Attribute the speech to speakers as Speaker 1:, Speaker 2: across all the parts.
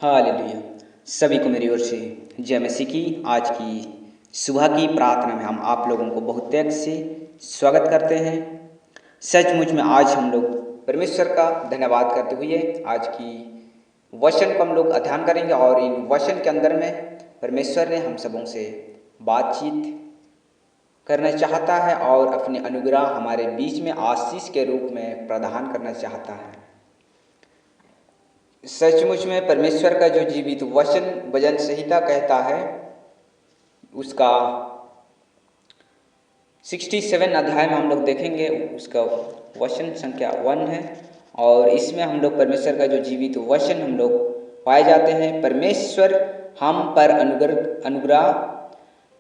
Speaker 1: Hallelujah. सभी को मेरी ओर से जय मसीह की। आज की सुबह की प्रार्थना में हम आप लोगों को बहुत त्याग से स्वागत करते हैं। सचमुच में आज हम लोग परमेश्वर का धन्यवाद करते हुए आज की वचन को हम लोग अध्ययन करेंगे और इन वचन के अंदर में परमेश्वर ने हम सबों से बातचीत करना चाहता है और अपने अनुग्रह हमारे बीच में आशीष के रूप में प्रदान करना चाहता है। सचमुच में परमेश्वर का जो जीवित वचन भजन संहिता कहता है उसका 67 अध्याय में हम लोग देखेंगे, उसका वचन संख्या 1 है और इसमें हम लोग परमेश्वर का जो जीवित वचन हम लोग पाए जाते हैं। परमेश्वर हम पर अनुग्रह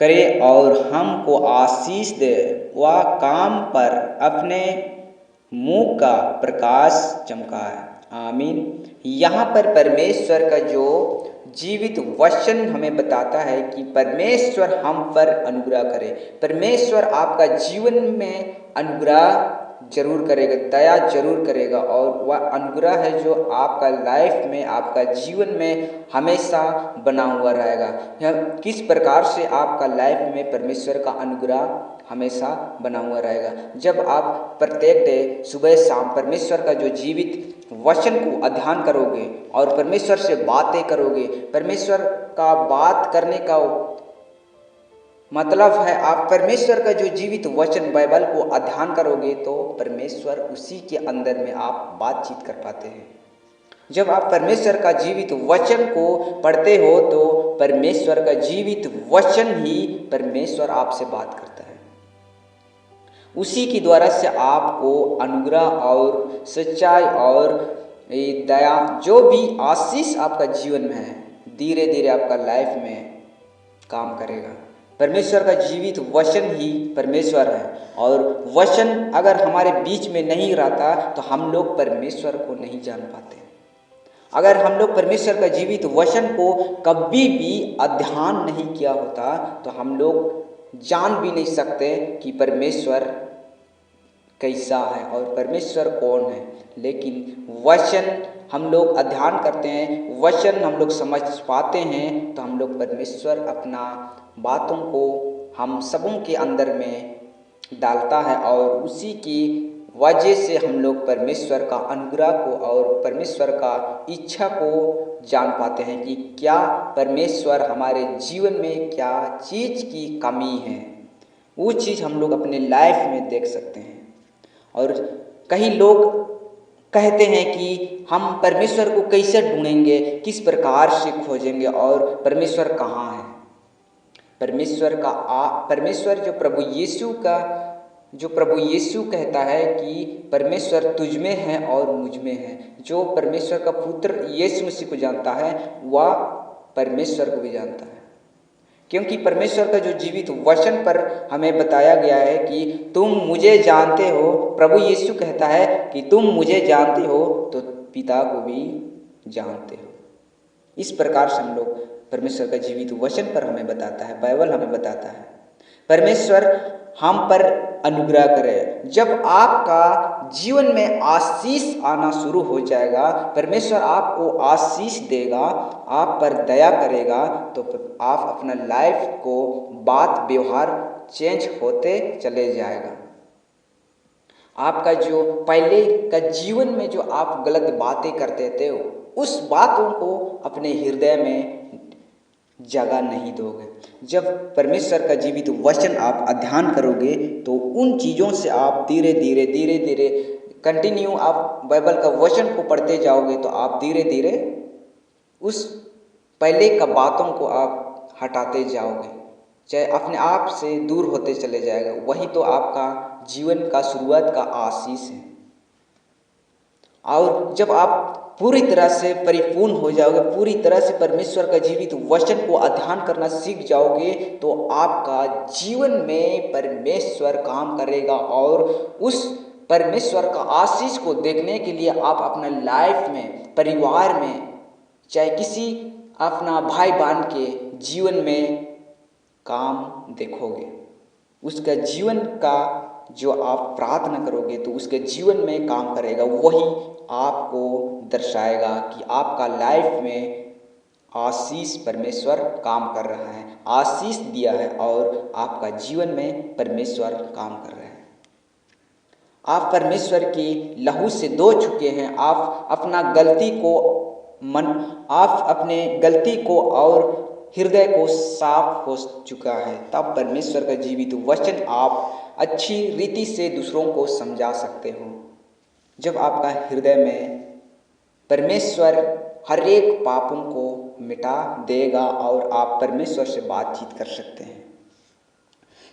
Speaker 1: करे और हमको आशीष दे, वह काम पर अपने मुंह का प्रकाश चमकाए। आमीन। यहाँ पर परमेश्वर का जो जीवित वचन हमें बताता है कि परमेश्वर हम पर अनुग्रह करे। परमेश्वर आपका जीवन में अनुग्रह जरूर करेगा, दया जरूर करेगा और वह अनुग्रह है जो आपका लाइफ में, आपका जीवन में हमेशा बना हुआ रहेगा। यह किस प्रकार से आपका लाइफ में परमेश्वर का अनुग्रह हमेशा बना हुआ रहेगा। जब आप प्रत्येक डे सुबह शाम परमेश्वर का जो जीवित वचन को अध्ययन करोगे और परमेश्वर से बातें करोगे, परमेश्वर का बात करने का मतलब है आप परमेश्वर का जो जीवित वचन बाइबल को अध्ययन करोगे तो परमेश्वर उसी के अंदर में आप बातचीत कर पाते हैं। जब आप परमेश्वर का जीवित वचन को पढ़ते हो तो परमेश्वर का जीवित वचन ही परमेश्वर आपसे बात करता है। उसी के द्वारा से आपको अनुग्रह और सच्चाई और दया जो भी आशीष आपका जीवन में है धीरे धीरे आपका लाइफ में काम करेगा। परमेश्वर का जीवित वचन ही परमेश्वर है और वचन अगर हमारे बीच में नहीं रहता तो हम लोग परमेश्वर को नहीं जान पाते। अगर हम लोग परमेश्वर का जीवित वचन को कभी भी अध्ययन नहीं किया होता तो हम लोग जान भी नहीं सकते कि परमेश्वर कैसा है और परमेश्वर कौन है। लेकिन वचन हम लोग अध्ययन करते हैं, वचन हम लोग समझ पाते हैं तो हम लोग परमेश्वर अपना बातों को हम सबों के अंदर में डालता है और उसी की वजह से हम लोग परमेश्वर का अनुग्रह को और परमेश्वर का इच्छा को जान पाते हैं कि क्या परमेश्वर हमारे जीवन में क्या चीज़ की कमी है, वो चीज़ हम लोग अपने लाइफ में देख सकते हैं। और कई लोग कहते हैं कि हम परमेश्वर को कैसे ढूंढेंगे, किस प्रकार से खोजेंगे और परमेश्वर कहाँ है। परमेश्वर जो प्रभु यीशु कहता है कि परमेश्वर तुझ में है और मुझ में है। जो परमेश्वर का पुत्र यीशु मसीह को जानता है वह परमेश्वर को भी जानता है, क्योंकि परमेश्वर का जो जीवित वचन पर हमें बताया गया है कि तुम मुझे जानते हो। प्रभु यीशु कहता है कि तुम मुझे जानते हो तो पिता को भी जानते हो। इस प्रकार से हम लोग परमेश्वर का जीवित वचन पर हमें बताता है, बाइबल हमें बताता है परमेश्वर हम पर अनुग्रह करे। जब आपका जीवन में आशीष आना शुरू हो जाएगा, परमेश्वर आपको आशीष देगा, आप पर दया करेगा तो आप अपना लाइफ को बात व्यवहार चेंज होते चले जाएगा। आपका जो पहले का जीवन में जो आप गलत बातें करते थे उस बातों को अपने हृदय में जगह नहीं दोगे। जब परमेश्वर का जीवित वचन आप अध्ययन करोगे तो उन चीज़ों से आप धीरे धीरे कंटिन्यू आप बाइबल का वचन को पढ़ते जाओगे तो आप धीरे धीरे उस पहले का बातों को आप हटाते जाओगे, चाहे अपने आप से दूर होते चले जाएगा। वही तो आपका जीवन का शुरुआत का आशीष है। और जब आप पूरी तरह से परिपूर्ण हो जाओगे, पूरी तरह से परमेश्वर का जीवित वचन को अध्ययन करना सीख जाओगे तो आपका जीवन में परमेश्वर काम करेगा और उस परमेश्वर का आशीष को देखने के लिए आप अपना लाइफ में, परिवार में, चाहे किसी अपना भाई बहन के जीवन में काम देखोगे। उसका जीवन का जो आप प्रार्थना करोगे तो उसके जीवन में काम करेगा, वही आपको दर्शाएगा कि आपका लाइफ में आशीष परमेश्वर काम कर रहा है, आशीष दिया है और आपका जीवन में परमेश्वर काम कर रहे हैं। आप परमेश्वर की लहू से धो चुके हैं। आप अपने गलती को और हृदय को साफ हो चुका है। तब परमेश्वर का जीवित वचन आप अच्छी रीति से दूसरों को समझा सकते हो। जब आपका हृदय में परमेश्वर हर एक पापों को मिटा देगा और आप परमेश्वर से बातचीत कर सकते हैं।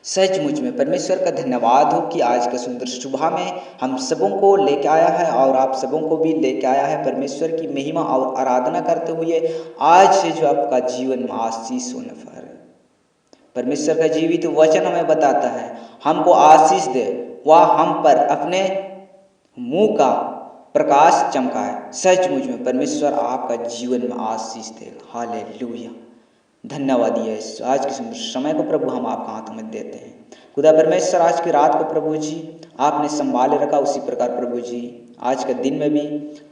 Speaker 1: सचमुच में परमेश्वर का धन्यवाद हो कि आज का सुंदर सुबह में हम सबों को लेके आया है और आप सबों को भी लेके आया है परमेश्वर की महिमा और आराधना करते हुए। आज से जो आपका जीवन में आशीष होने पर है। परमेश्वर का जीवित वचन हमें बताता है हमको आशीष दे, वह हम पर अपने मुंह का प्रकाश चमकाए। सचमुच में परमेश्वर आपका जीवन में आशीष देगा। हालेलुया, धन्यवाद यीशु। आज के समय को प्रभु हम आपके हाथों में देते हैं। खुदा परमेश्वर आज की रात को प्रभु जी आपने संभाले रखा, उसी प्रकार प्रभु जी आज के दिन में भी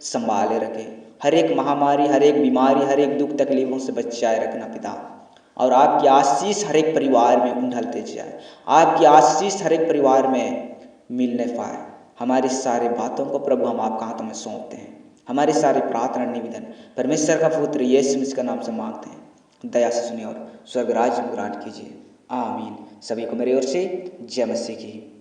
Speaker 1: संभाले रखे। हर एक महामारी, हर एक बीमारी, हर एक दुख तकलीफों से बचाए रखना पिता। और आपकी आशीष हर एक परिवार में उंडलते जाए, आपकी आशीष हर एक परिवार में मिलने पाए। हमारी सारी बातों को प्रभु हम आपके हाथों में सौंपते हैं। हमारी सारी प्रार्थना निवेदन परमेश्वर का पुत्र यीशु मसीह का नाम से मांगते हैं। दया से सुनिए और स्वर्ग राज्य में ग्रांट कीजिए। आमीन। सभी को मेरी ओर से जय मसीह की।